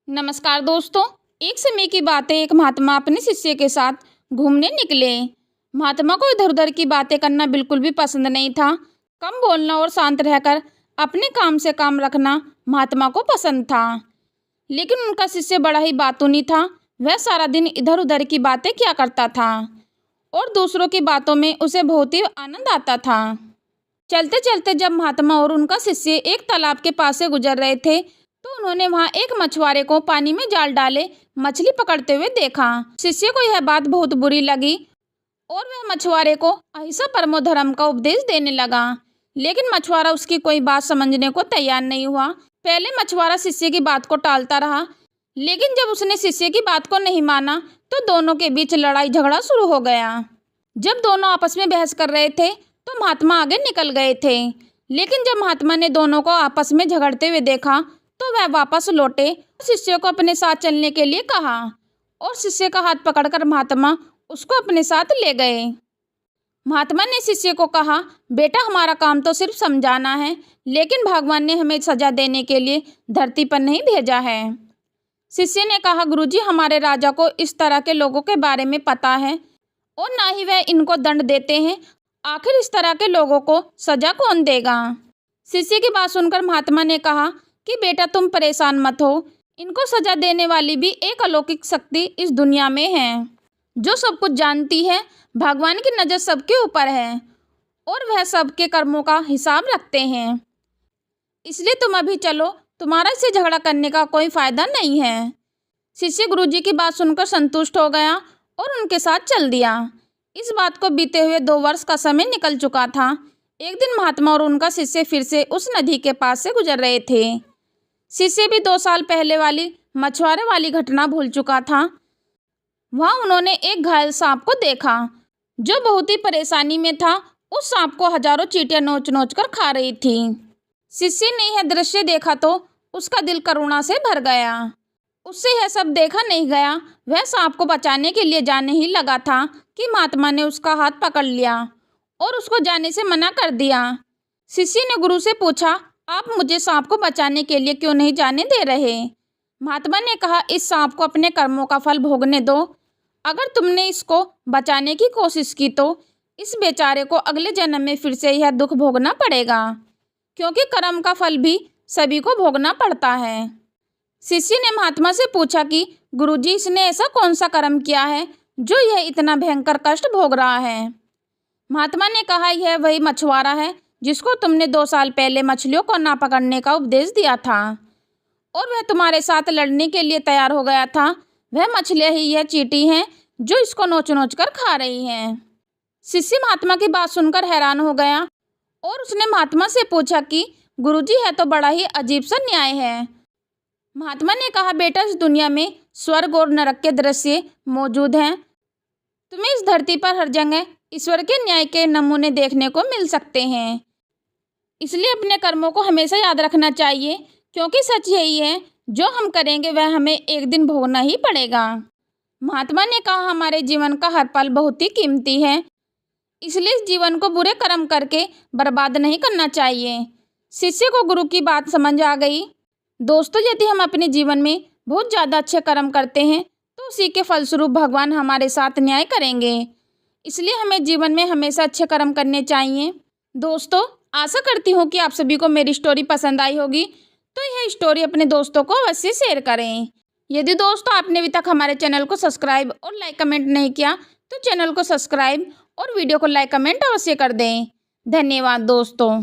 नमस्कार दोस्तों। एक समय की बात है, एक महात्मा अपने शिष्य के साथ घूमने निकले। महात्मा को इधर उधर की बातें करना बिल्कुल भी पसंद नहीं था। कम बोलना और शांत रहकर अपने काम से काम रखना महात्मा को पसंद था। लेकिन उनका शिष्य बड़ा ही बातूनी था। वह सारा दिन इधर उधर की बातें किया करता था और दूसरों की बातों में उसे बहुत ही आनंद आता था। चलते चलते जब महात्मा और उनका शिष्य एक तालाब के पास से गुजर रहे थे तो उन्होंने वहां एक मछुआरे को पानी में जाल डाले मछली पकड़ते हुए देखा। शिष्य को यह बात बहुत बुरी लगी और वह मछुआरे को अहिंसा परमो धर्म का उपदेश देने लगा। लेकिन मछुआरा उसकी कोई बात समझने को तैयार नहीं हुआ। पहले मछुआरा शिष्य की बात को टालता रहा, लेकिन जब उसने शिष्य की बात को नहीं माना तो दोनों के बीच लड़ाई झगड़ा शुरू हो गया। जब दोनों आपस में बहस कर रहे थे तो महात्मा आगे निकल गए थे। लेकिन जब महात्मा ने दोनों को आपस में झगड़ते हुए देखा तो वह वापस लौटे। शिष्य को अपने साथ चलने के लिए कहा और शिष्य का हाथ पकड़कर महात्मा उसको अपने साथ ले गए। महात्मा ने शिष्य को कहा, बेटा हमारा काम तो सिर्फ समझाना है, लेकिन भगवान ने हमें सजा देने के लिए धरती पर नहीं भेजा है। शिष्य ने कहा, गुरुजी हमारे राजा को इस तरह के लोगों के बारे में पता है और ना ही वह इनको दंड देते हैं। आखिर इस तरह के लोगों को सजा कौन देगा। शिष्य की बात सुनकर महात्मा ने कहा कि बेटा तुम परेशान मत हो, इनको सजा देने वाली भी एक अलौकिक शक्ति इस दुनिया में है जो सब कुछ जानती है। भगवान की नज़र सबके ऊपर है और वह सबके कर्मों का हिसाब रखते हैं। इसलिए तुम अभी चलो, तुम्हारा इससे झगड़ा करने का कोई फायदा नहीं है। शिष्य गुरुजी की बात सुनकर संतुष्ट हो गया और उनके साथ चल दिया। इस बात को बीते हुए 2 वर्ष का समय निकल चुका था। एक दिन महात्मा और उनका शिष्य फिर से उस नदी के पास से गुजर रहे थे। शिष्य भी 2 साल पहले वाली मछुआरे वाली घटना भूल चुका था। वहां उन्होंने एक घायल सांप को देखा जो बहुत ही परेशानी में था। उस सांप को हजारों चींटियां नोच नोच कर खा रही थी। शिष्य ने यह दृश्य देखा तो उसका दिल करुणा से भर गया। उससे यह सब देखा नहीं गया। वह सांप को बचाने के लिए जाने ही लगा था कि महात्मा ने उसका हाथ पकड़ लिया और उसको जाने से मना कर दिया। शिष्य ने गुरु से पूछा, आप मुझे सांप को बचाने के लिए क्यों नहीं जाने दे रहे। महात्मा ने कहा, इस सांप को अपने कर्मों का फल भोगने दो। अगर तुमने इसको बचाने की कोशिश की तो इस बेचारे को अगले जन्म में फिर से यह दुख भोगना पड़ेगा, क्योंकि कर्म का फल भी सभी को भोगना पड़ता है। शिष्य ने महात्मा से पूछा कि गुरुजी इसने ऐसा कौन सा कर्म किया है जो यह इतना भयंकर कष्ट भोग रहा है। महात्मा ने कहा, यह वही मछुआरा है जिसको तुमने 2 साल पहले मछलियों को ना पकड़ने का उपदेश दिया था और वह तुम्हारे साथ लड़ने के लिए तैयार हो गया था। वह मछलियाँ ही यह चींटी हैं जो इसको नोच नोच कर खा रही हैं। शिष्य महात्मा की बात सुनकर हैरान हो गया और उसने महात्मा से पूछा कि गुरुजी है तो बड़ा ही अजीब सा न्याय है। महात्मा ने कहा, बेटा इस दुनिया में स्वर्ग और नरक के दृश्य मौजूद हैं। तुम्हें इस धरती पर हर जगह ईश्वर के न्याय के नमूने देखने को मिल सकते हैं। इसलिए अपने कर्मों को हमेशा याद रखना चाहिए, क्योंकि सच यही है जो हम करेंगे वह हमें एक दिन भोगना ही पड़ेगा। महात्मा ने कहा, हमारे जीवन का हर पल बहुत ही कीमती है, इसलिए इस जीवन को बुरे कर्म करके बर्बाद नहीं करना चाहिए। शिष्य को गुरु की बात समझ आ गई। दोस्तों, यदि हम अपने जीवन में बहुत ज़्यादा अच्छे कर्म करते हैं तो उसी के फलस्वरूप भगवान हमारे साथ न्याय करेंगे। इसलिए हमें जीवन में हमेशा अच्छे कर्म करने चाहिए। दोस्तों, आशा करती हूँ कि आप सभी को मेरी स्टोरी पसंद आई होगी, तो यह स्टोरी अपने दोस्तों को अवश्य शेयर करें। यदि दोस्तों आपने अभी तक हमारे चैनल को सब्सक्राइब और लाइक कमेंट नहीं किया तो चैनल को सब्सक्राइब और वीडियो को लाइक कमेंट अवश्य कर दें। धन्यवाद दोस्तों।